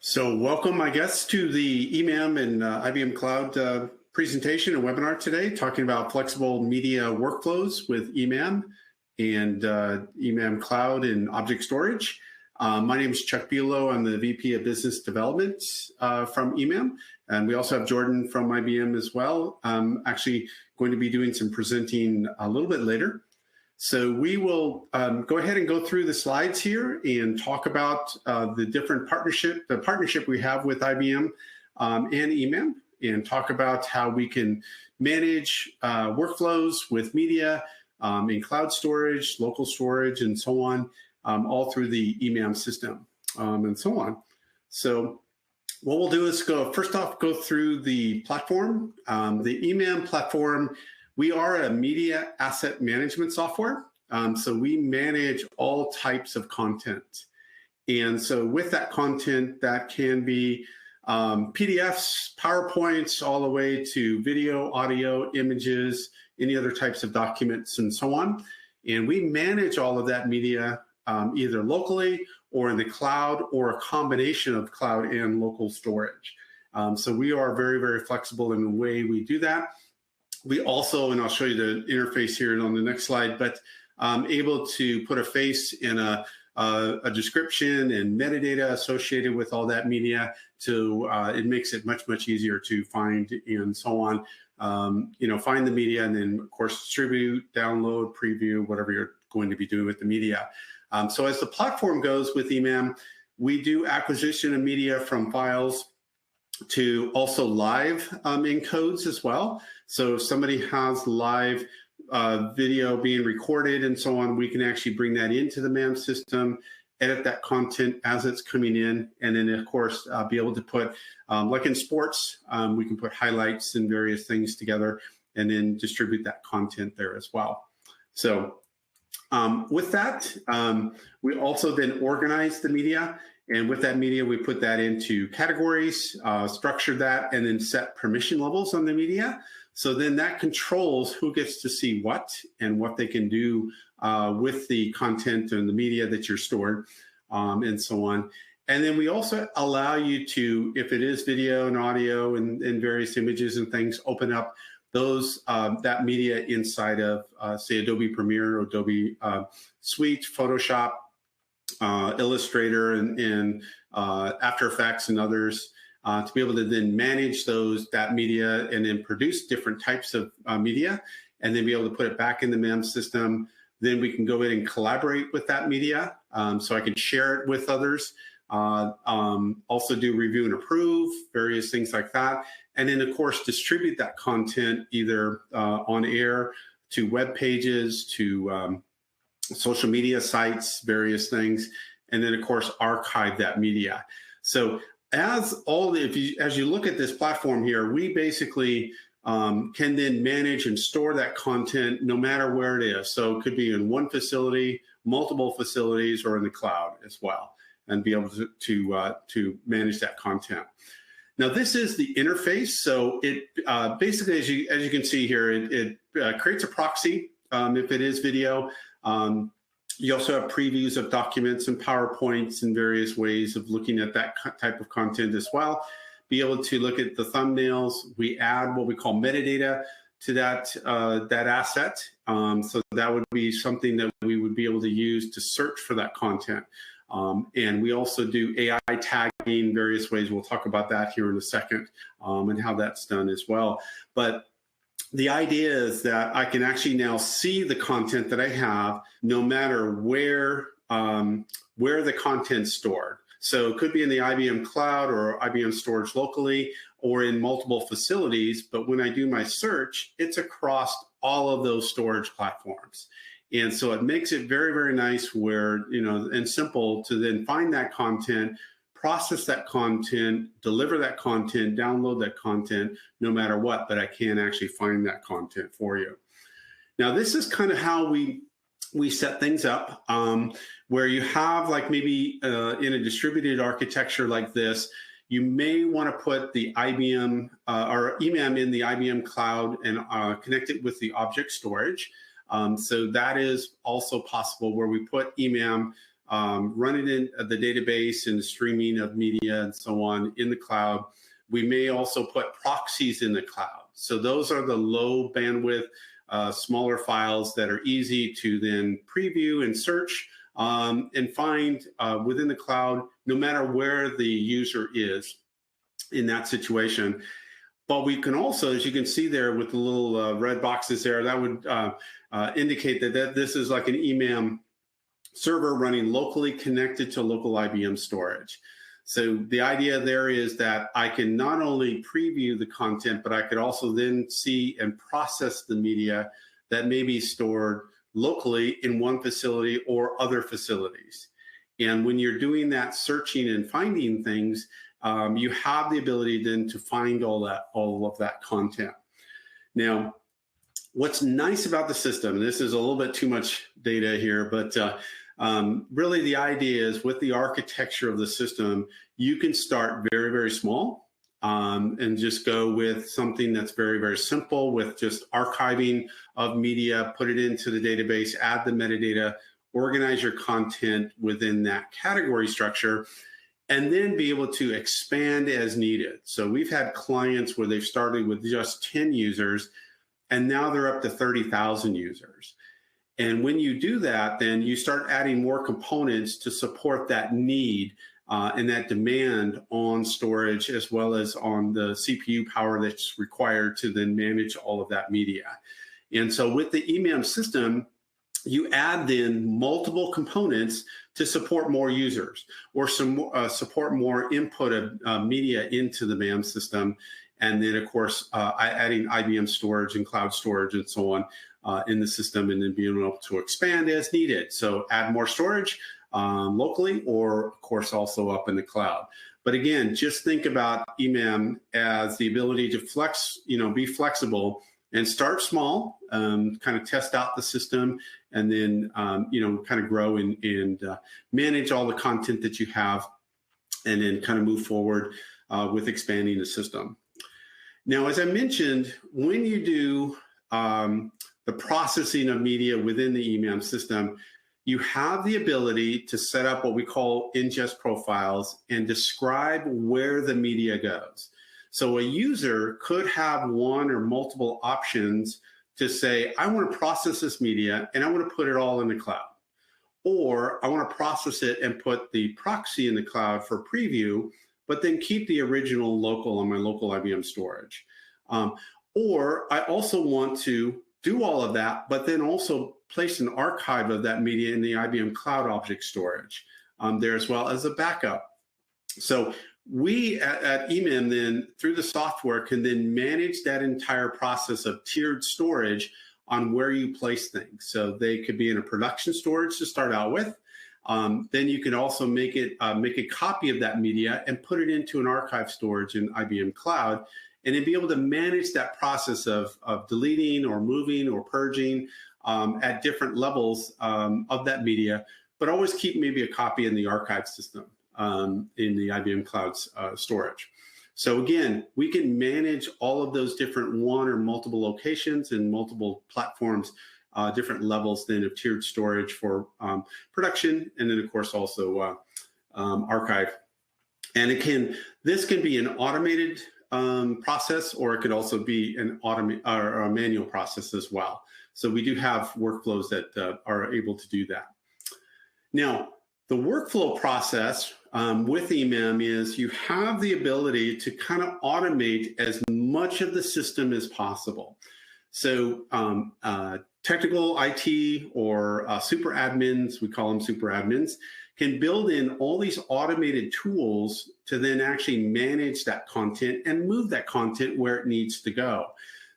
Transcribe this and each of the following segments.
So welcome, I guess, to the eMAM and IBM Cloud presentation and webinar today, talking about flexible media workflows with eMAM and eMAM Cloud and object storage. My name is Chuck Bulow. I'm the VP of Business Development from eMAM. And we also have Jordan from IBM as well. I'm actually going to be doing some presenting a little bit later. So we will go ahead and go through the slides here and talk about the partnership we have with IBM and eMAM, and talk about how we can manage workflows with media in cloud storage, local storage, and so on, all through the eMAM system and so on. So what we'll do is go through the platform. The eMAM platform, we are a media asset management software. So we manage all types of content. And so with that content, that can be PDFs, PowerPoints, all the way to video, audio, images, any other types of documents, and so on. And we manage all of that media either locally or in the cloud, or a combination of cloud and local storage. So we are very, very flexible in the way we do that. We also, and I'll show you the interface here on the next slide, but able to put a face in a description and metadata associated with all that media. To it makes it much, much easier to find and so on. Find the media, and then of course distribute, download, preview, whatever you're going to be doing with the media. So as the platform goes with eMAM, we do acquisition of media from files to also live encodes as well. So if somebody has live video being recorded and so on, we can actually bring that into the eMAM system, edit that content as it's coming in, and then of course be able to put, like in sports, we can put highlights and various things together and then distribute that content there as well. So with that, we also then organize the media. And with that media, we put that into categories, structure that, and then set permission levels on the media. So then that controls who gets to see what and what they can do with the content and the media that you're stored, and so on. And then we also allow you to, if it is video and audio and various images and things, open up those that media inside of, say, Adobe Premiere or Adobe Suite, Photoshop, Illustrator, and After Effects and others, to be able to then manage that media and then produce different types of media, and then be able to put it back in the eMAM system. Then we can go in and collaborate with that media, so I can share it with others, also do review and approve, various things like that. And then, of course, distribute that content either on air to web pages, to social media sites, various things, and then of course archive that media. So as you look at this platform here, we basically can then manage and store that content no matter where it is. So it could be in one facility, multiple facilities, or in the cloud as well, and be able to manage that content. Now this is the interface. So it basically, as you can see here, it creates a proxy if it is video. You also have previews of documents and PowerPoints and various ways of looking at that type of content as well. Be able to look at the thumbnails. We add what we call metadata to that asset. So that would be something that we would be able to use to search for that content. And we also do AI tagging, various ways. We'll talk about that here in a second, and how that's done as well. But the idea is that I can actually now see the content that I have, no matter where the content's stored. So it could be in the IBM Cloud or IBM Storage locally, or in multiple facilities. But when I do my search, it's across all of those storage platforms. And so it makes it very, very nice and simple to then find that content, process that content, deliver that content, download that content, no matter what, but I can actually find that content for you. Now, this is kind of how we set things up, where you have, like, maybe in a distributed architecture like this, you may want to put the IBM or eMAM in the IBM Cloud and connect it with the object storage. So that is also possible, where we put eMAM run it in the database and the streaming of media and so on in the cloud. We may also put proxies in the cloud. So those are the low bandwidth, smaller files that are easy to then preview and search and find within the cloud, no matter where the user is in that situation. But we can also, as you can see there with the little red boxes there, that would indicate that this is like an eMAM server running locally connected to local IBM storage. So the idea there is that I can not only preview the content, but I could also then see and process the media that may be stored locally in one facility or other facilities. And when you're doing that searching and finding things, you have the ability then to find all of that content. Now, what's nice about the system, and this is a little bit too much data here, but really the idea is with the architecture of the system, you can start very, very small and just go with something that's very, very simple with just archiving of media, put it into the database, add the metadata, organize your content within that category structure, and then be able to expand as needed. So we've had clients where they've started with just 10 users, and now they're up to 30,000 users. And when you do that, then you start adding more components to support that need and that demand on storage, as well as on the CPU power that's required to then manage all of that media. And so with the eMAM system, you add then multiple components to support more users or support more input of media into the MAM system. And then, of course, adding IBM storage and cloud storage and so on in the system, and then being able to expand as needed. So add more storage locally, or of course also up in the cloud. But again, just think about eMAM as the ability to flex, be flexible and start small, kind of test out the system, and then kind of grow and manage all the content that you have, and then kind of move forward with expanding the system. Now, as I mentioned, when you do the processing of media within the eMAM system, you have the ability to set up what we call ingest profiles and describe where the media goes. So a user could have one or multiple options to say, I want to process this media and I want to put it all in the cloud. Or I want to process it and put the proxy in the cloud for preview, but then keep the original local on my local IBM storage. Or I also want to do all of that, but then also place an archive of that media in the IBM Cloud Object Storage there, as well as a backup. So we at eMAM then, through the software, can then manage that entire process of tiered storage on where you place things. So they could be in a production storage to start out with. Then you can also make a copy of that media and put it into an archive storage in IBM Cloud, and then be able to manage that process of deleting or moving or purging at different levels of that media, but always keep maybe a copy in the archive system in the IBM Cloud storage. So again, we can manage all of those different one or multiple locations and multiple platforms, different levels then of tiered storage for production, and then of course also archive. And this can be an automated process, or it could also be an a manual process as well. So we do have workflows that are able to do that. Now, the workflow process with eMAM is you have the ability to kind of automate as much of the system as possible. So technical IT or super admins, we call them super admins, can build in all these automated tools to then actually manage that content and move that content where it needs to go.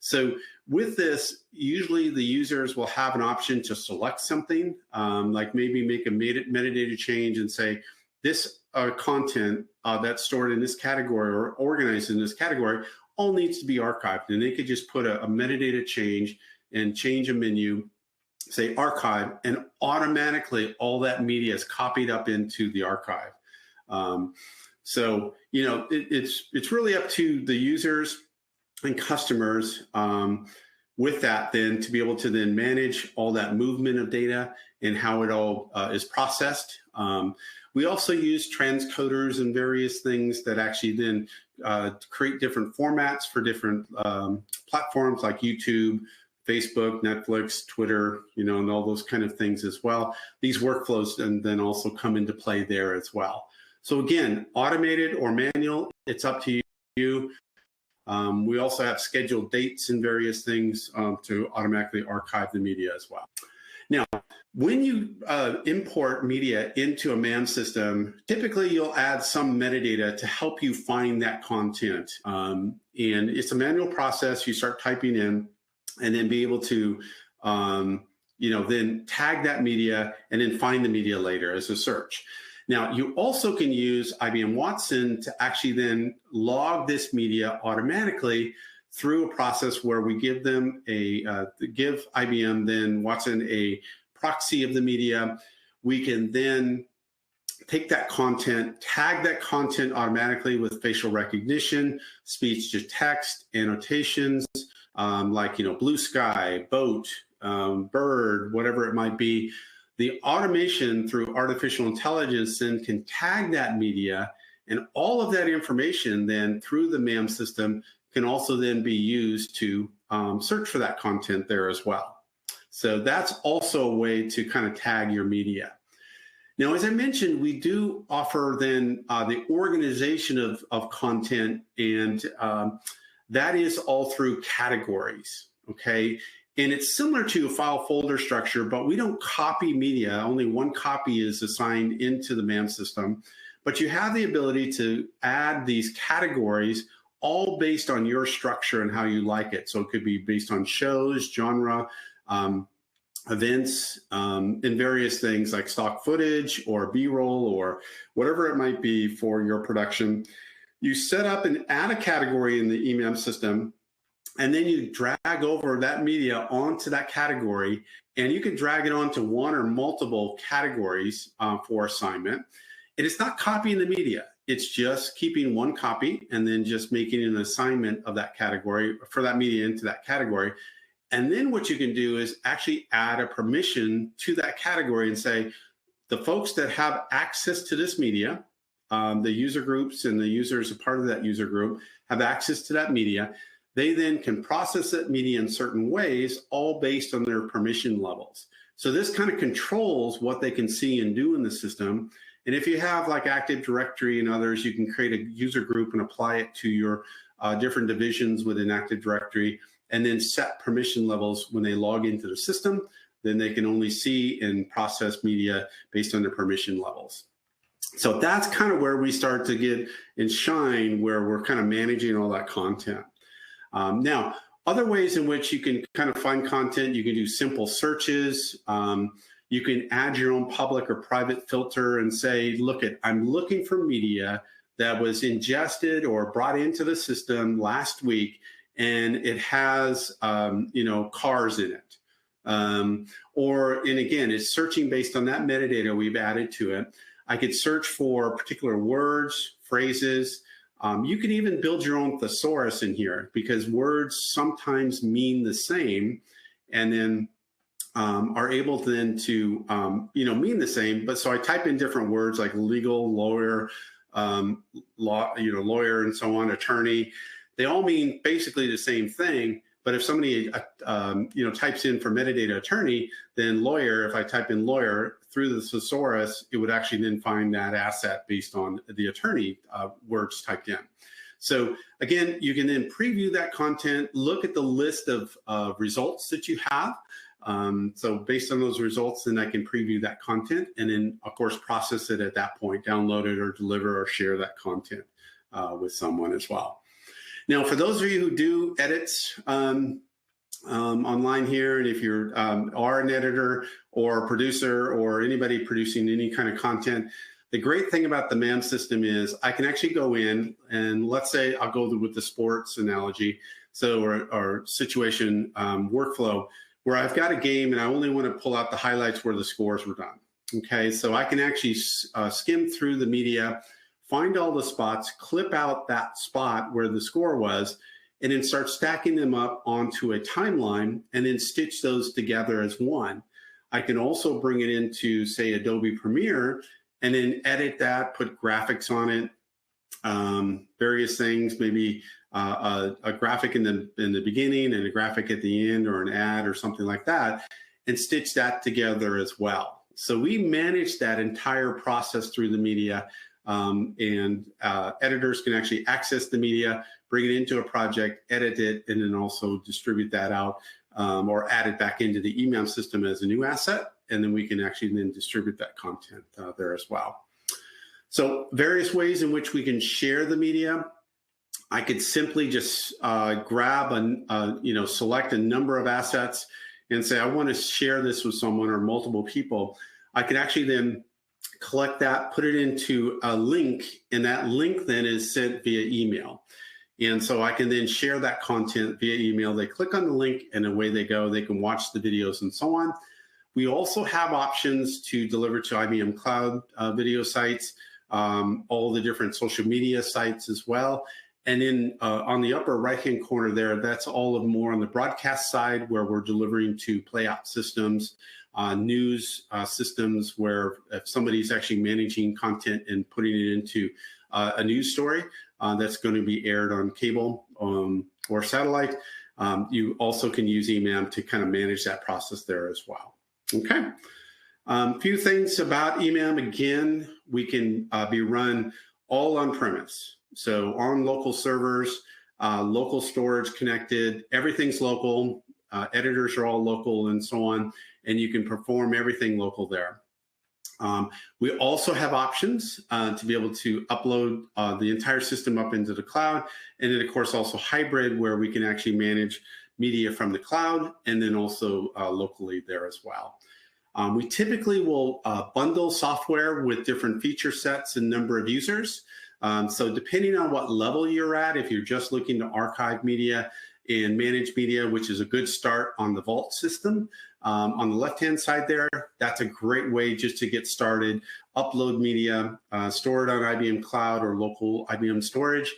So with this, usually the users will have an option to select something, like maybe make a metadata change and say, this content that's stored in this category or organized in this category all needs to be archived. And they could just put a metadata change and change a menu, say archive, and automatically all that media is copied up into the archive. So, it's really up to the users and customers with that then to be able to then manage all that movement of data and how it all is processed We also use transcoders and various things that actually then create different formats for different platforms like YouTube, Facebook, Netflix, Twitter, and all those kind of things as well. These workflows and then also come into play there as well. So again, automated or manual, it's up to you. We also have scheduled dates and various things to automatically archive the media as well. Now, when you import media into a MAM system, typically you'll add some metadata to help you find that content. And it's a manual process. You start typing in and then be able to, then tag that media and then find the media later as a search. Now, you also can use IBM Watson to actually then log this media automatically through a process where we give them give IBM then Watson a proxy of the media. We can then take that content, tag that content automatically with facial recognition, speech to text, annotations, like blue sky, boat, bird, whatever it might be. The automation through artificial intelligence then can tag that media, and all of that information then through the MAM system can also then be used to search for that content there as well. So that's also a way to kind of tag your media. Now, as I mentioned, we do offer then the organization of content, and that is all through categories, okay? And it's similar to a file folder structure, but we don't copy media. Only one copy is assigned into the MAM system. But you have the ability to add these categories all based on your structure and how you like it. So it could be based on shows, genre, events, and various things like stock footage or B-roll or whatever it might be for your production. You set up and add a category in the eMAM system, and then you drag over that media onto that category, and you can drag it onto one or multiple categories for assignment. And it's not copying the media. It's just keeping one copy and then just making an assignment of that category for that media into that category. And then what you can do is actually add a permission to that category and say, the folks that have access to this media, the user groups and the users, a part of that user group, have access to that media. They then can process that media in certain ways, all based on their permission levels. So this kind of controls what they can see and do in the system. And if you have like Active Directory and others, you can create a user group and apply it to your different divisions within Active Directory, and then set permission levels when they log into the system. Then they can only see and process media based on their permission levels. So that's kind of where we start to get and shine, where we're kind of managing all that content. Now, other ways in which you can kind of find content, you can do simple searches. You can add your own public or private filter and say, look, I'm looking for media that was ingested or brought into the system last week, and it has, cars in it. And again, it's searching based on that metadata we've added to it. I could search for particular words, phrases. You can even build your own thesaurus in here, because words sometimes mean the same, and then are able then to mean the same. But so I type in different words like legal, lawyer, lawyer, and so on, attorney. They all mean basically the same thing. But if somebody types in for metadata attorney, then lawyer, if I type in lawyer through the thesaurus, it would actually then find that asset based on the attorney words typed in. So again, you can then preview that content, look at the list of results that you have. So based on those results, then I can preview that content and then, of course, process it at that point, download it or deliver or share that content with someone as well. Now, for those of you who do edits online here, and if you are an editor or a producer or anybody producing any kind of content, the great thing about the MAM system is I can actually go in and, let's say I'll go with the sports analogy, so or situation workflow, where I've got a game and I only want to pull out the highlights where the scores were done. Okay, so I can actually skim through the media, find all the spots, clip out that spot where the score was, and then start stacking them up onto a timeline and then stitch those together as one. I can also bring it into, say, Adobe Premiere and then edit that, put graphics on it, various things, maybe a graphic in the beginning and a graphic at the end, or an ad or something like that, and stitch that together as well. So we manage that entire process through the media, and editors can actually access the media, bring it into a project, edit it, and then also distribute that out, or add it back into the eMAM system as a new asset, and then we can actually then distribute that content there as well. So various ways in which we can share the media. I could simply just grab select a number of assets and say, I want to share this with someone or multiple people. I can actually then collect that, put it into a link, and that link then is sent via email. And so I can then share that content via email. They click on the link and away they go. They can watch the videos and so on. We also have options to deliver to IBM Cloud video sites, all the different social media sites as well. And then on the upper right-hand corner there, that's all of more on the broadcast side, where we're delivering to playout systems, news systems, where if somebody's actually managing content and putting it into a news story that's going to be aired on cable or satellite, you also can use eMAM to kind of manage that process there as well. Okay. A few things about eMAM. Again, we can be run all on-premise. So on local servers, local storage connected, everything's local, editors are all local and so on, and you can perform everything local there. We also have options to be able to upload the entire system up into the cloud, and then of course also hybrid, where we can actually manage media from the cloud and then also locally there as well. We typically will bundle software with different feature sets and number of users. So depending on what level you're at, if you're just looking to archive media and manage media, which is a good start on the Vault system, on the left-hand side there, that's a great way just to get started. Upload media, store it on IBM Cloud or local IBM storage,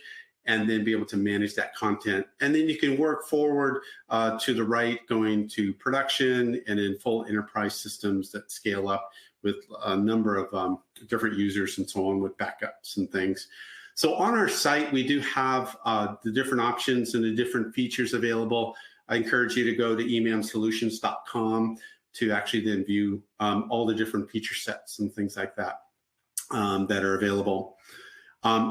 and then be able to manage that content. And then you can work forward to the right, going to production and in full enterprise systems that scale up with a number of different users and so on, with backups and things. So on our site, we do have the different options and the different features available. I encourage you to go to emamsolutions.com to actually then view all the different feature sets and things like that that are available.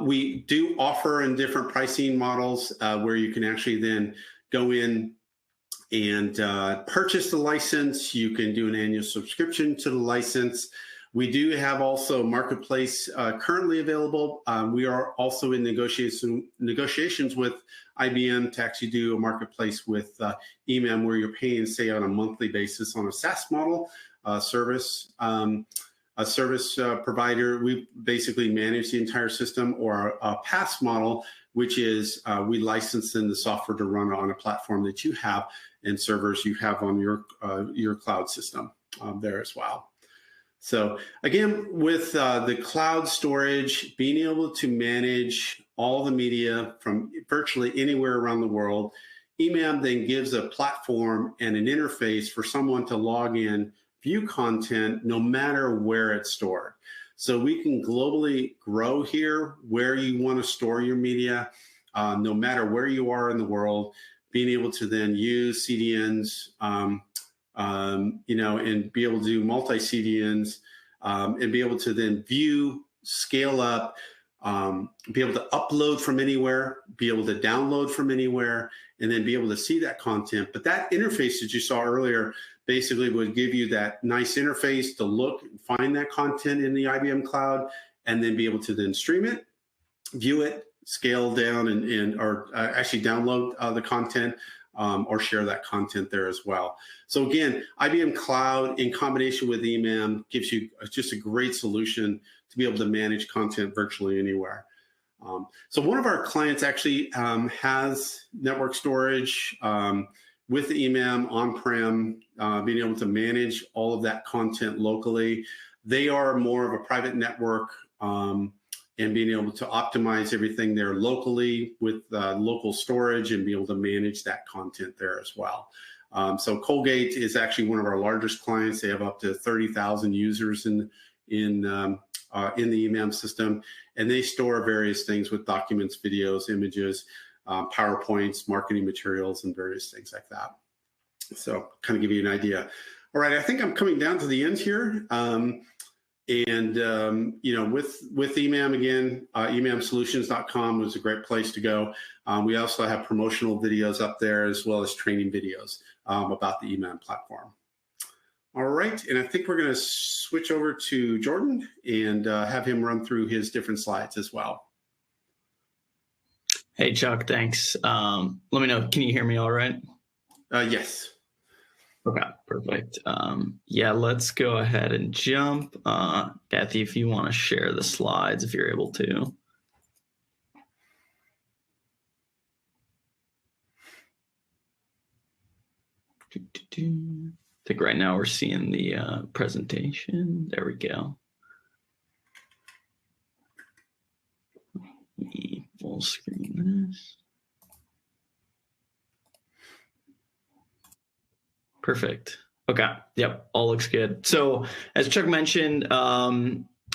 We do offer in different pricing models where you can actually then go in and purchase the license. You can do an annual subscription to the license. We do have also Marketplace currently available. We are also in negotiations with IBM to actually do a Marketplace with eMAM, where you're paying, say, on a monthly basis on a SaaS model service. A service provider, we basically manage the entire system, or a PaaS model, which is we license in the software to run on a platform that you have and servers you have on your cloud system there as well. So again, with the cloud storage, being able to manage all the media from virtually anywhere around the world, eMAM then gives a platform and an interface for someone to log in, view content, no matter where it's stored. So we can globally grow here where you want to store your media, no matter where you are in the world, being able to then use CDNs, and be able to do multi-CDNs, and be able to then view, scale up, be able to upload from anywhere, be able to download from anywhere, and then be able to see that content. But that interface that you saw earlier basically would give you that nice interface to look and find that content in the IBM Cloud, and then be able to then stream it, view it, scale down, or actually download the content, or share that content there as well. So again, IBM Cloud in combination with eMAM gives you just a great solution to be able to manage content virtually anywhere. So one of our clients actually has network storage with eMAM on-prem, being able to manage all of that content locally. They are more of a private network, and being able to optimize everything there locally with local storage and be able to manage that content there as well. So Colgate is actually one of our largest clients. They have up to 30,000 users in in the eMAM system, and they store various things with documents, videos, images, PowerPoints, marketing materials, and various things like that. So kind of give you an idea. All right, I think I'm coming down to the end here. You know, with eMAM again, emamsolutions.com is a great place to go. We also have promotional videos up there as well as training videos about the eMAM platform. All right, and I think we're going to switch over to Jordan and have him run through his different slides as well. Hey, Chuck, thanks. Let me know, can you hear me all right? Yes. Okay, perfect. Yeah, let's go ahead and jump. Kathy, if you want to share the slides, if you're able to. I think right now we're seeing the presentation. There we go. Let me full screen this. Perfect. Okay. Yep. All looks good. So as Chuck mentioned,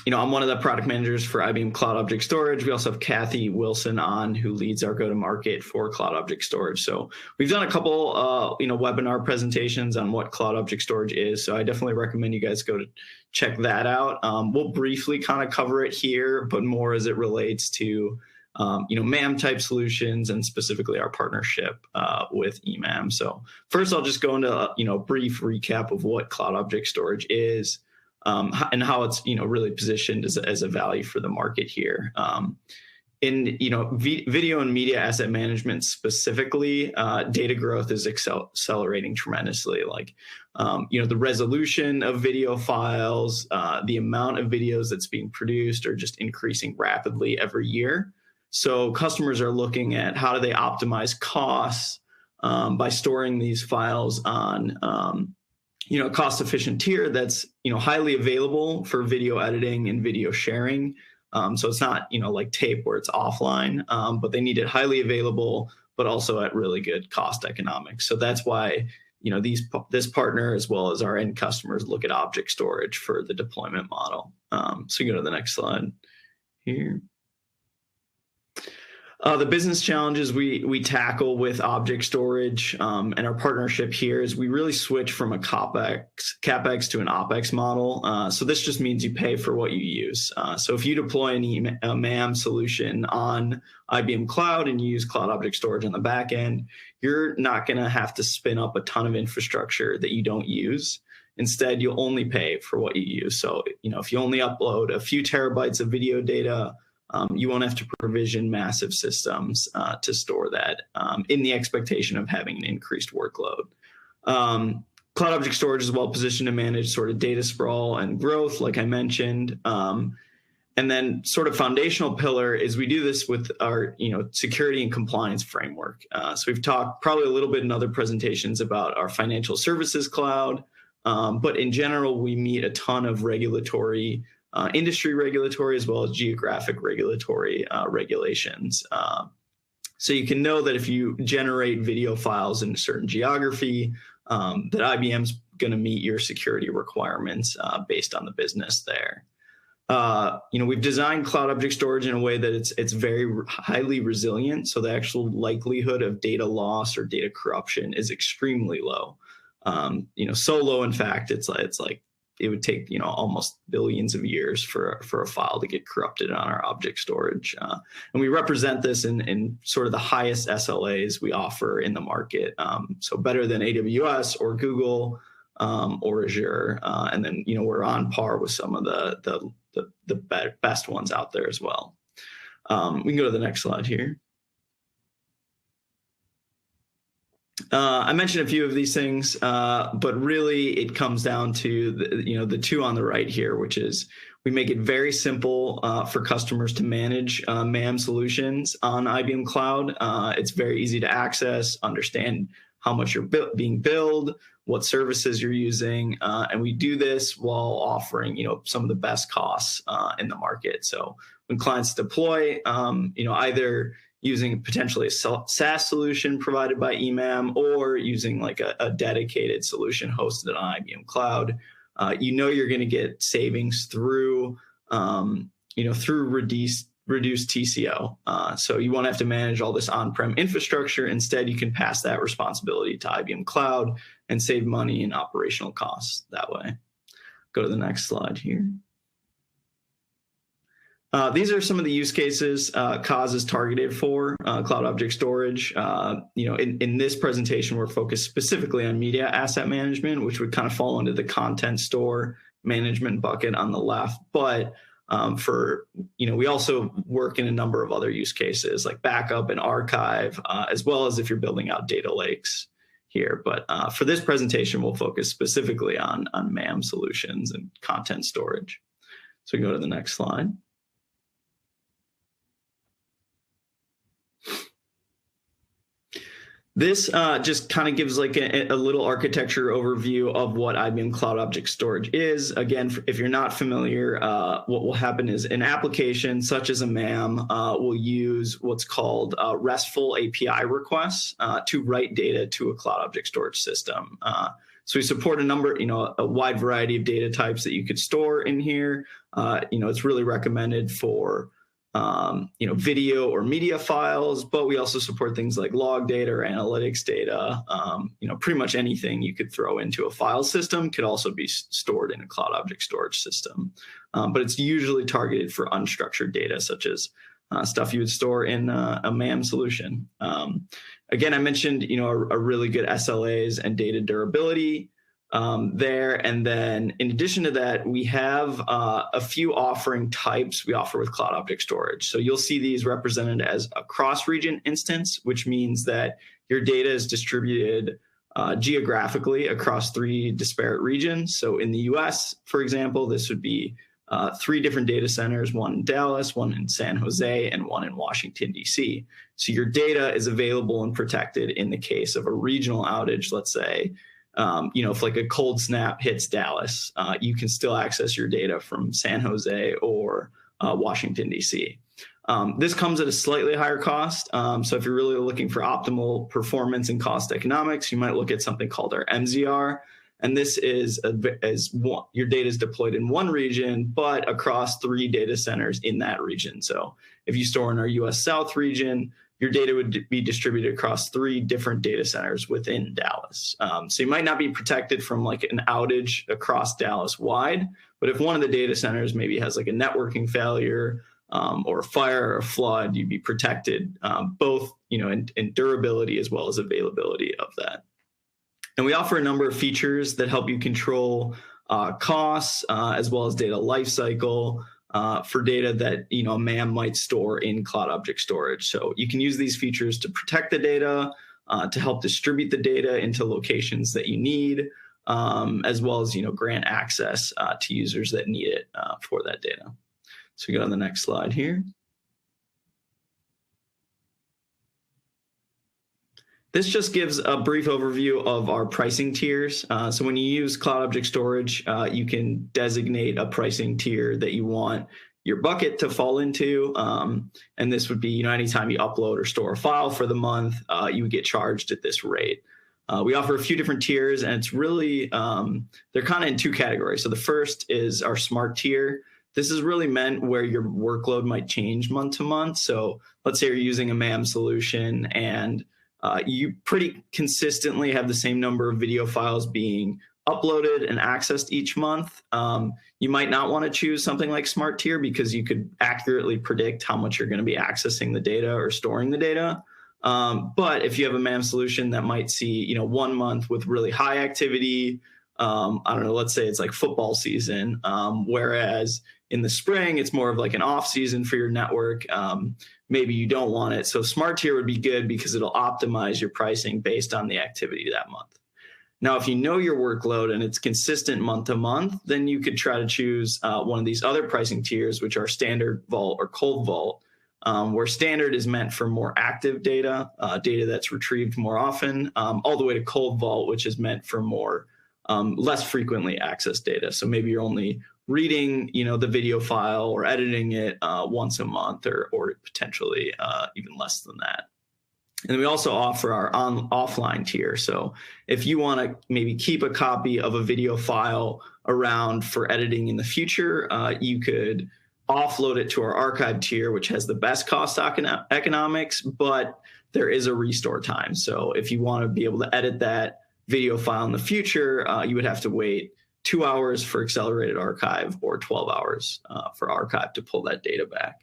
you know, I'm one of the product managers for IBM Cloud Object Storage. We also have Kathy Wilson on, who leads our go-to-market for Cloud Object Storage. So we've done a couple, you know, webinar presentations on what Cloud Object Storage is. So I definitely recommend you guys go to check that out. We'll briefly kind of cover it here, but more as it relates to, you know, MAM type solutions and specifically our partnership with eMAM. So first, I'll just go into you know, a brief recap of what Cloud Object Storage is. And how it's, you know, really positioned as a value for the market here. In, you know, video and media asset management specifically, data growth is accelerating tremendously. Like, you know, the resolution of video files, the amount of videos that's being produced are just increasing rapidly every year. So customers are looking at how do they optimize costs by storing these files on you know, cost-efficient tier that's, you know, highly available for video editing and video sharing. So it's not, you know, like tape where it's offline, but they need it highly available, but also at really good cost economics. So that's why, you know, this partner as well as our end customers look at object storage for the deployment model. So you go to the next slide here. The business challenges we tackle with object storage and our partnership here is we really switch from a CapEx to an OpEx model. So this just means you pay for what you use. So if you deploy a eMAM solution on IBM Cloud and you use Cloud Object Storage on the back end, you're not going to have to spin up a ton of infrastructure that you don't use. Instead, you'll only pay for what you use. So, you know, if you only upload a few terabytes of video data, you won't have to provision massive systems to store that in the expectation of having an increased workload. Cloud Object Storage is well positioned to manage sort of data sprawl and growth, like I mentioned. And then sort of foundational pillar is we do this with our, you know, security and compliance framework. So we've talked probably a little bit in other presentations about our financial services cloud, but in general, we meet a ton of regulatory industry regulatory as well as geographic regulatory regulations. So you can know that if you generate video files in a certain geography, that IBM's going to meet your security requirements based on the business there. You know, we've designed Cloud Object Storage in a way that it's very highly resilient. So the actual likelihood of data loss or data corruption is extremely low. You know, so low, in fact, it's like it would take, you know, almost billions of years for a file to get corrupted on our object storage. And we represent this in sort of the highest SLAs we offer in the market. So better than AWS or Google or Azure. And then, you know, we're on par with some of the best ones out there as well. We can go to the next slide here. I mentioned a few of these things, but really it comes down to the two on the right here, which is we make it very simple for customers to manage MAM solutions on IBM Cloud. It's very easy to access, understand how much you're being billed, what services you're using, and we do this while offering, you know, some of the best costs in the market. So when clients deploy, you know, either using potentially a SaaS solution provided by eMAM or using like a dedicated solution hosted on IBM Cloud, you know you're going to get savings through through reduced TCO. So you won't have to manage all this on-prem infrastructure. Instead, you can pass that responsibility to IBM Cloud and save money in operational costs that way. Go to the next slide here. These are some of the use cases COS is targeted for cloud object storage. In this presentation, we're focused specifically on media asset management, which would kind of fall into the content store management bucket on the left. But we also work in a number of other use cases like backup and archive, as well as if you're building out data lakes here. But for this presentation, we'll focus specifically on eMAM solutions and content storage. So we go to the next slide. This just kind of gives like a little architecture overview of what IBM Cloud Object Storage is. Again, if you're not familiar, what will happen is an application such as eMAM will use what's called RESTful API requests to write data to a Cloud Object Storage system. So we support a wide variety of data types that you could store in here. It's really recommended for video or media files, but we also support things like log data or analytics data. Pretty much anything you could throw into a file system could also be stored in a cloud object storage system. But it's usually targeted for unstructured data, such as stuff you would store in a eMAM solution. Again, I mentioned, a really good SLAs and data durability there. And then in addition to that, we have a few offering types we offer with Cloud Object Storage. So you'll see these represented as a cross-region instance, which means that your data is distributed geographically across 3 disparate regions. So in the US, for example, this would be 3 different data centers, one in Dallas, one in San Jose, and one in Washington, D.C. So your data is available and protected in the case of a regional outage, let's say. If like a cold snap hits Dallas, you can still access your data from San Jose or Washington, D.C. This comes at a slightly higher cost. So if you're really looking for optimal performance and cost economics, you might look at something called our MZR. And this is your data is deployed in one region, but across 3 data centers in that region. So if you store in our US South region, your data would be distributed across 3 different data centers within Dallas. So you might not be protected from like an outage across Dallas wide, but if one of the data centers maybe has like a networking failure or a fire or a flood, you'd be protected both in durability as well as availability of that. And we offer a number of features that help you control costs as well as data lifecycle. For data that eMAM might store in Cloud Object Storage. So you can use these features to protect the data, to help distribute the data into locations that you need, as well as grant access to users that need it for that data. So we go on the next slide here. This just gives a brief overview of our pricing tiers. So when you use Cloud Object Storage, you can designate a pricing tier that you want your bucket to fall into. And this would be, anytime you upload or store a file for the month, you would get charged at this rate. We offer a few different tiers, and it's really, they're kind of in 2 categories. So the first is our smart tier. This is really meant where your workload might change month to month. So let's say you're using a eMAM solution and you pretty consistently have the same number of video files being uploaded and accessed each month. You might not want to choose something like Smart Tier because you could accurately predict how much you're going to be accessing the data or storing the data. But if you have a eMAM solution that might see, 1 month with really high activity, I don't know, let's say it's like football season, whereas in the spring, it's more of like an off season for your network. Maybe you don't want it. So Smart Tier would be good because it'll optimize your pricing based on the activity that month. Now, if you know your workload and it's consistent month to month, then you could try to choose one of these other pricing tiers, which are Standard Vault or Cold Vault, where Standard is meant for more active data, data that's retrieved more often, all the way to Cold Vault, which is meant for more less frequently accessed data. So maybe you're only reading, the video file or editing it once a month or potentially even less than that. And we also offer our offline tier. So if you want to maybe keep a copy of a video file around for editing in the future, you could offload it to our archive tier, which has the best cost economics, but there is a restore time. So if you want to be able to edit that video file in the future, you would have to wait 2 hours for accelerated archive or 12 hours for archive to pull that data back.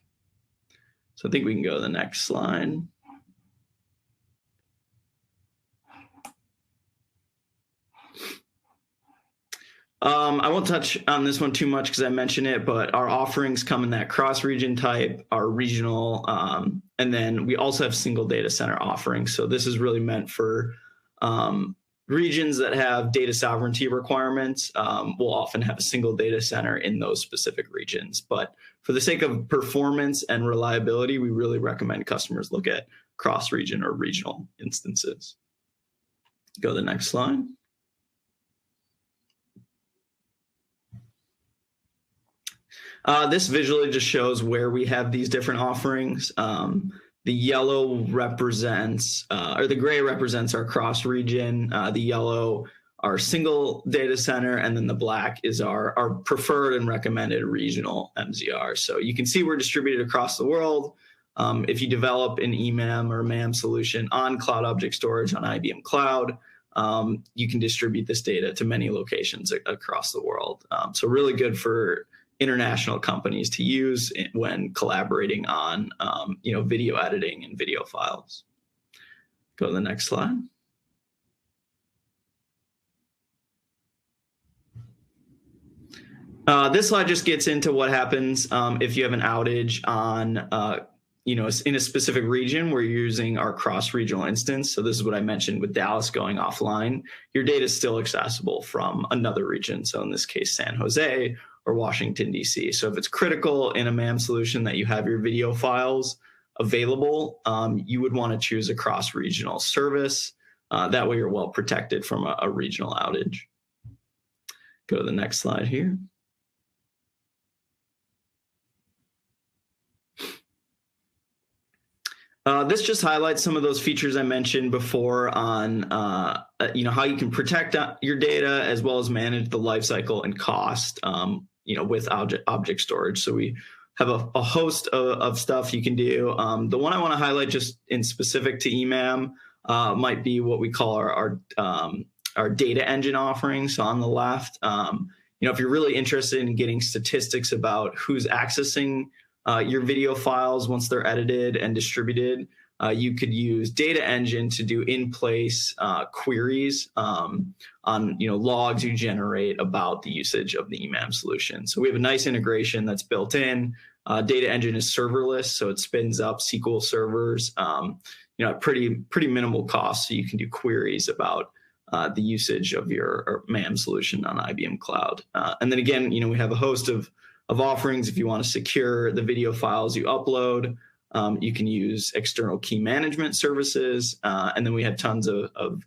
So I think we can go to the next slide. I won't touch on this one too much because I mentioned it, but our offerings come in that cross-region type, our regional, and then we also have single data center offerings. So this is really meant for regions that have data sovereignty requirements. Will often have a single data center in those specific regions. But for the sake of performance and reliability, we really recommend customers look at cross-region or regional instances. Go to the next slide. This visually just shows where we have these different offerings. The yellow represents, or the gray represents our cross region. The yellow, our single data center, and then the black is our preferred and recommended regional MZR. So you can see we're distributed across the world. If you develop an eMAM or MAM solution on cloud object storage on IBM Cloud, you can distribute this data to many locations across the world. So really good for international companies to use when collaborating on video editing and video files. Go to the next slide. This slide just gets into what happens if you have an outage on in a specific region where you're using our cross-regional instance. So this is what I mentioned with Dallas going offline. Your data is still accessible from another region. So in this case, San Jose or Washington, D.C. So if it's critical in a MAM solution that you have your video files available, you would want to choose a cross-regional service. That way you're well protected from a regional outage. Go to the next slide here. This just highlights some of those features I mentioned before on how you can protect your data as well as manage the lifecycle and cost with object storage. So we have a host of stuff you can do. The one I want to highlight just in specific to eMAM might be what we call our data engine offering. So on the left, if you're really interested in getting statistics about who's accessing your video files once they're edited and distributed, you could use Data Engine to do in-place queries on logs you generate about the usage of the eMAM solution. So we have a nice integration that's built in. Data Engine is serverless, so it spins up SQL servers at pretty minimal cost, so you can do queries about the usage of your MAM solution on IBM Cloud. And then again, we have a host of offerings. If you want to secure the video files you upload, you can use external key management services. And then we have tons of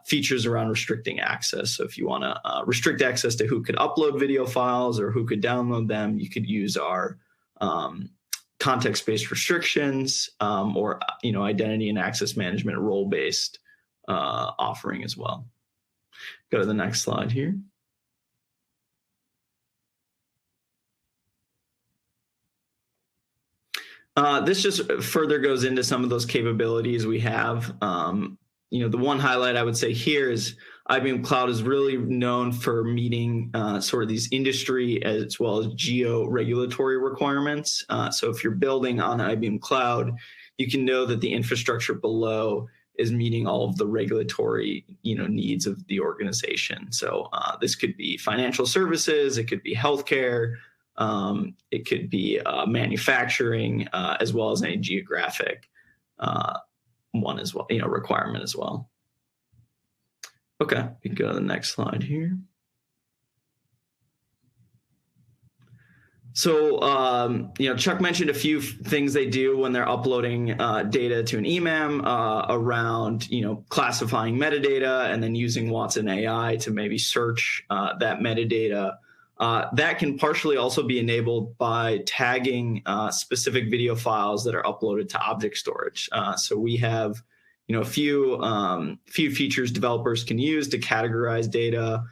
features around restricting access. So if you want to restrict access to who could upload video files or who could download them, you could use our context-based restrictions or identity and access management role-based offering as well. Go to the next slide here. This just further goes into some of those capabilities we have. The one highlight I would say here is IBM Cloud is really known for meeting sort of these industry as well as geo-regulatory requirements. So if you're building on IBM Cloud, you can know that the infrastructure below is meeting all of the regulatory needs of the organization. So this could be financial services, it could be healthcare, it could be manufacturing, as well as any geographic one as well, requirement as well. Okay, we can go to the next slide here. So, Chuck mentioned a few things they do when they're uploading data to an eMAM around, classifying metadata and then using Watson AI to maybe search that metadata That can partially also be enabled by tagging specific video files that are uploaded to object storage. So we have, a few features developers can use to categorize data.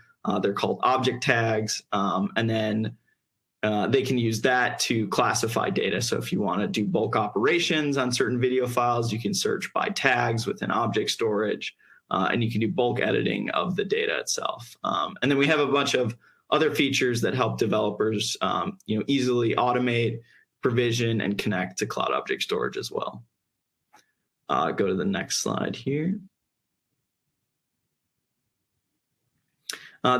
They're called object tags, and then they can use that to classify data. So if you want to do bulk operations on certain video files, you can search by tags within object storage, and you can do bulk editing of the data itself. And then we have a bunch of other features that help developers easily automate, provision, and connect to cloud object storage as well. Go to the next slide here.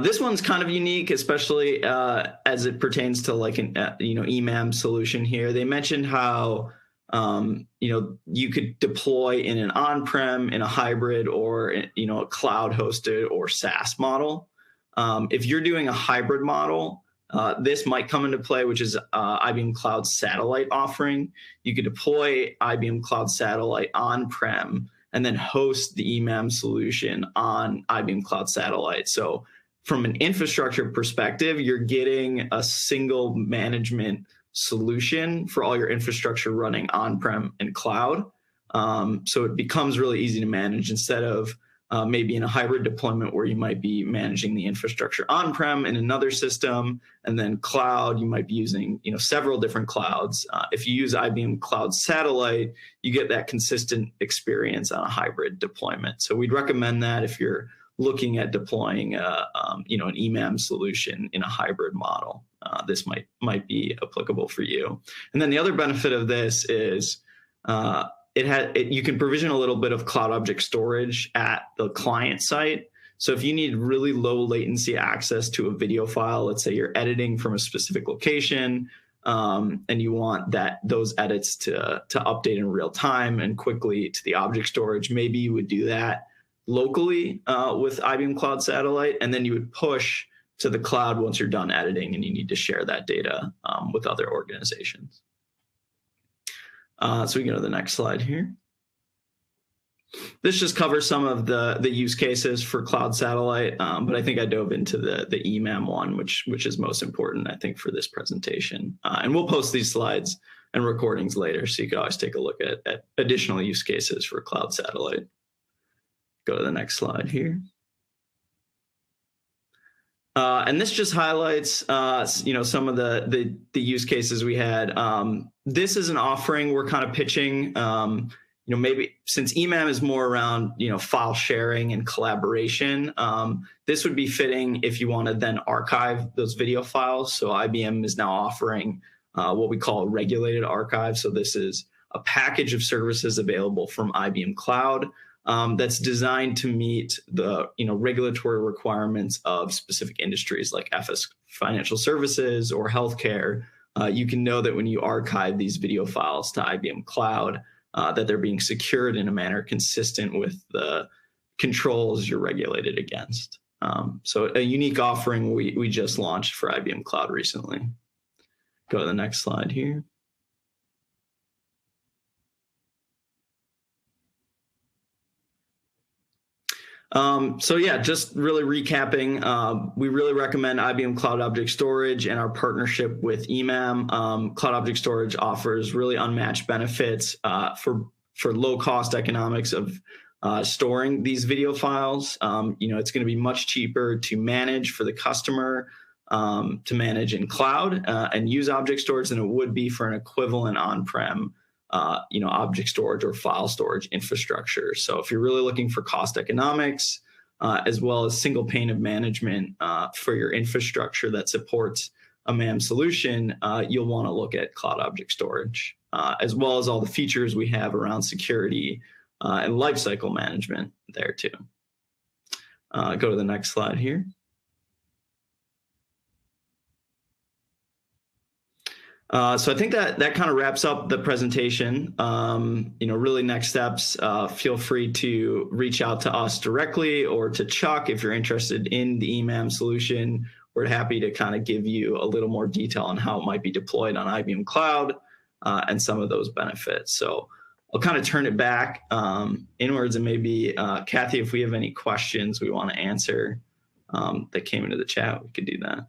This one's kind of unique, especially as it pertains to like an eMAM solution here. They mentioned how you could deploy in an on-prem, in a hybrid, or a cloud-hosted or SaaS model. If you're doing a hybrid model, this might come into play, which is IBM Cloud Satellite offering. You could deploy IBM Cloud Satellite on-prem and then host the eMAM solution on IBM Cloud Satellite. So from an infrastructure perspective, you're getting a single management solution for all your infrastructure running on-prem and cloud. So it becomes really easy to manage instead of maybe in a hybrid deployment where you might be managing the infrastructure on-prem in another system, and then cloud, you might be using several different clouds. If you use IBM Cloud Satellite, you get that consistent experience on a hybrid deployment. So we'd recommend that if you're looking at deploying an eMAM solution in a hybrid model. This might be applicable for you. And then the other benefit of this is you can provision a little bit of cloud object storage at the client site. So if you need really low latency access to a video file, let's say you're editing from a specific location, and you want those edits to update in real time and quickly to the object storage, maybe you would do that locally with IBM Cloud Satellite, and then you would push to the cloud once you're done editing and you need to share that data with other organizations. So we can go to the next slide here. This just covers some of the use cases for Cloud Satellite, but I think I dove into the eMAM one, which is most important, I think, for this presentation. And we'll post these slides and recordings later, so you can always take a look at additional use cases for Cloud Satellite. Go to the next slide here. And this just highlights, some of the use cases we had. This is an offering we're kind of pitching. Maybe since eMAM is more around file sharing and collaboration, this would be fitting if you want to then archive those video files. So IBM is now offering what we call a regulated archive. So this is a package of services available from IBM Cloud. That's designed to meet the regulatory requirements of specific industries like FS financial services or healthcare. You can know that when you archive these video files to IBM Cloud, that they're being secured in a manner consistent with the controls you're regulated against. So a unique offering we just launched for IBM Cloud recently. Go to the next slide here. Just really recapping, we really recommend IBM Cloud Object Storage and our partnership with eMAM. Cloud Object Storage offers really unmatched benefits for low cost economics of storing these video files. It's going to be much cheaper to manage for the customer, to manage in cloud and use object storage than it would be for an equivalent on-prem object storage or file storage infrastructure. So if you're really looking for cost economics, as well as single pane of management for your infrastructure that supports a MAM solution, you'll want to look at cloud object storage, as well as all the features we have around security and lifecycle management there too. Go to the next slide here. So I think that kind of wraps up the presentation. Really next steps, feel free to reach out to us directly or to Chuck if you're interested in the eMAM solution. We're happy to kind of give you a little more detail on how it might be deployed on IBM Cloud and some of those benefits. So I'll kind of turn it back inwards, and maybe Kathy, if we have any questions we want to answer that came into the chat, we could do that.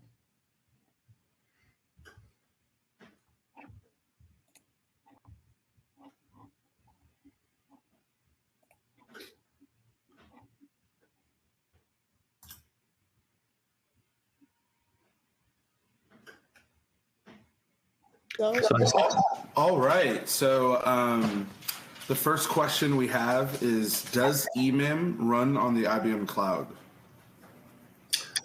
All right. So the first question we have is, does eMAM run on the IBM Cloud?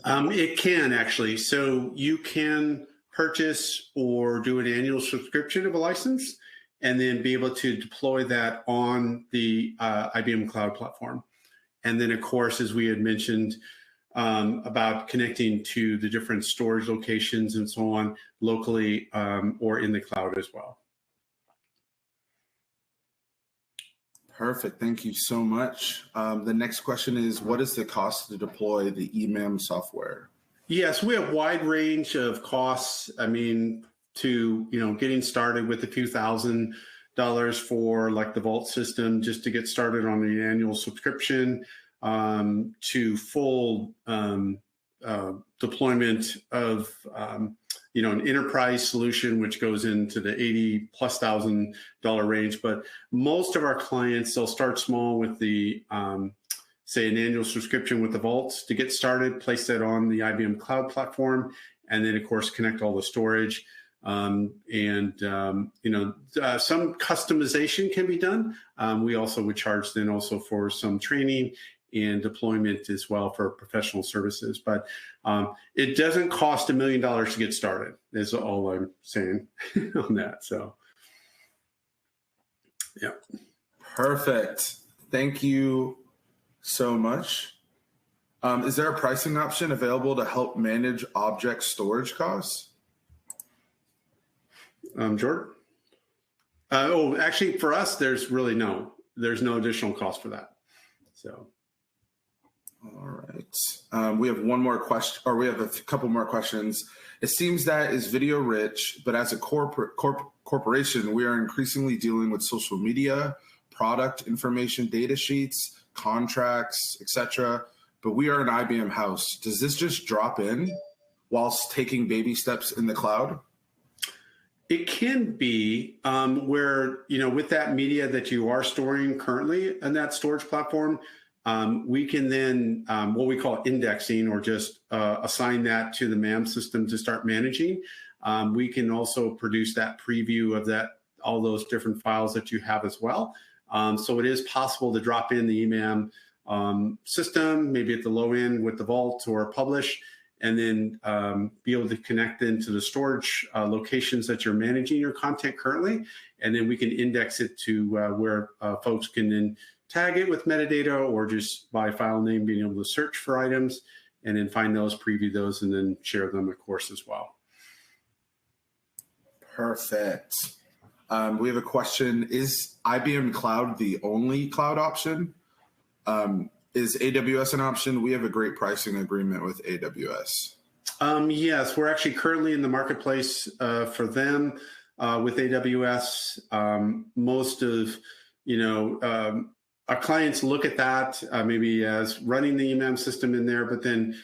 It can actually. So you can purchase or do an annual subscription of a license and then be able to deploy that on the IBM Cloud platform. And then, of course, as we had mentioned about connecting to the different storage locations and so on locally or in the cloud as well. Perfect. Thank you so much. The next question is, what is the cost to deploy the eMAM software? Yes, we have a wide range of costs. I mean, to getting started with a few $1,000s for like the Vault system just to get started on the annual subscription, to full deployment of an enterprise solution, which goes into the $80,000+ range. But most of our clients, they'll start small with the say an annual subscription with the Vault to get started, place that on the IBM Cloud platform, and then of course connect all the storage. Some customization can be done. We also would charge then also for some training and deployment as well for professional services. But it doesn't cost $1 million to get started, is all I'm saying on that. So, yeah. Perfect. Thank you so much. Is there a pricing option available to help manage object storage costs? Jordan? Actually, for us, there's no additional cost for that. So. All right. We have one more question, or we have a couple more questions. It seems that is video rich, but as a corporation, we are increasingly dealing with social media, product information, data sheets, contracts, etc. But we are an IBM house. Does this just drop in whilst taking baby steps in the cloud? It can be where, with that media that you are storing currently in that storage platform, we can then what we call indexing, or just assign that to the eMAM system to start managing. We can also produce that preview of all those different files that you have as well. So it is possible to drop in the eMAM system, maybe at the low end with the Vault or Publish, and then be able to connect into the storage locations that you're managing your content currently. And then we can index it to where folks can then tag it with metadata, or just by file name, being able to search for items and then find those, preview those, and then share them, of course, as well. Perfect. We have a question. Is IBM Cloud the only cloud option? Is AWS an option? We have a great pricing agreement with AWS. Yes, we're actually currently in the marketplace for them with AWS. Most of, our clients look at that maybe as running the eMAM system in there, but then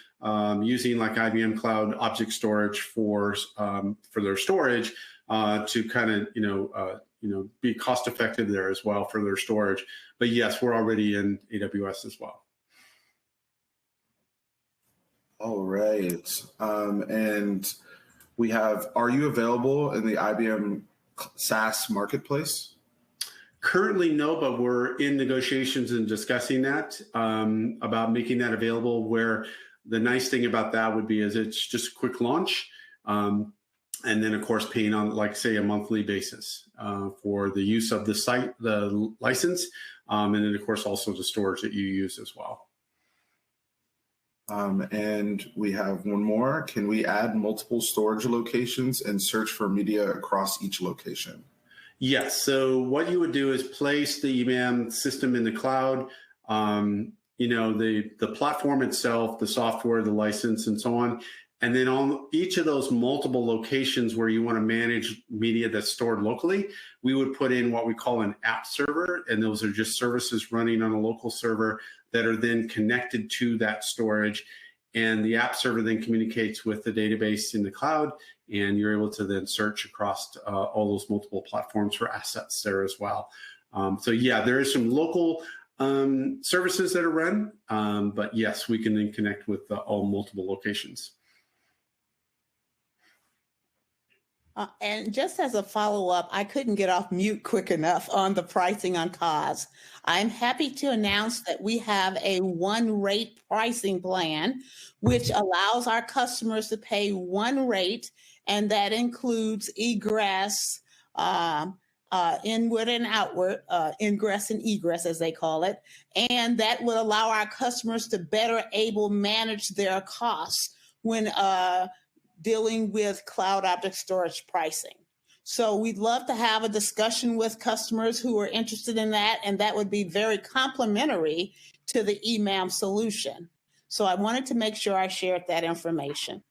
using like IBM Cloud Object Storage for their storage to kind of be cost effective there as well for their storage. But yes, we're already in AWS as well. All right, and we have. Are you available in the IBM SaaS marketplace? Currently, no, but we're in negotiations and discussing that about making that available. Where the nice thing about that would be is it's just a quick launch, and then of course paying on, like, say, a monthly basis for the use of the site, the license, and then of course also the storage that you use as well. And we have one more. Can we add multiple storage locations and search for media across each location? Yes. So what you would do is place the eMAM system in the cloud. The platform itself, the software, the license, and so on. And then on each of those multiple locations where you want to manage media that's stored locally, we would put in what we call an app server. And those are just services running on a local server that are then connected to that storage. And the app server then communicates with the database in the cloud, and you're able to then search across all those multiple platforms for assets there as well. So yeah, there is some local services that are run, but yes, we can then connect with all multiple locations. And just as a follow-up, I couldn't get off mute quick enough on the pricing on COS. I'm happy to announce that we have a one rate pricing plan, which allows our customers to pay one rate, and that includes egress, inward and outward, ingress and egress, as they call it. And that would allow our customers to better able manage their costs when dealing with cloud object storage pricing. So we'd love to have a discussion with customers who are interested in that, and that would be very complementary to the eMAM solution. So I wanted to make sure I shared that information.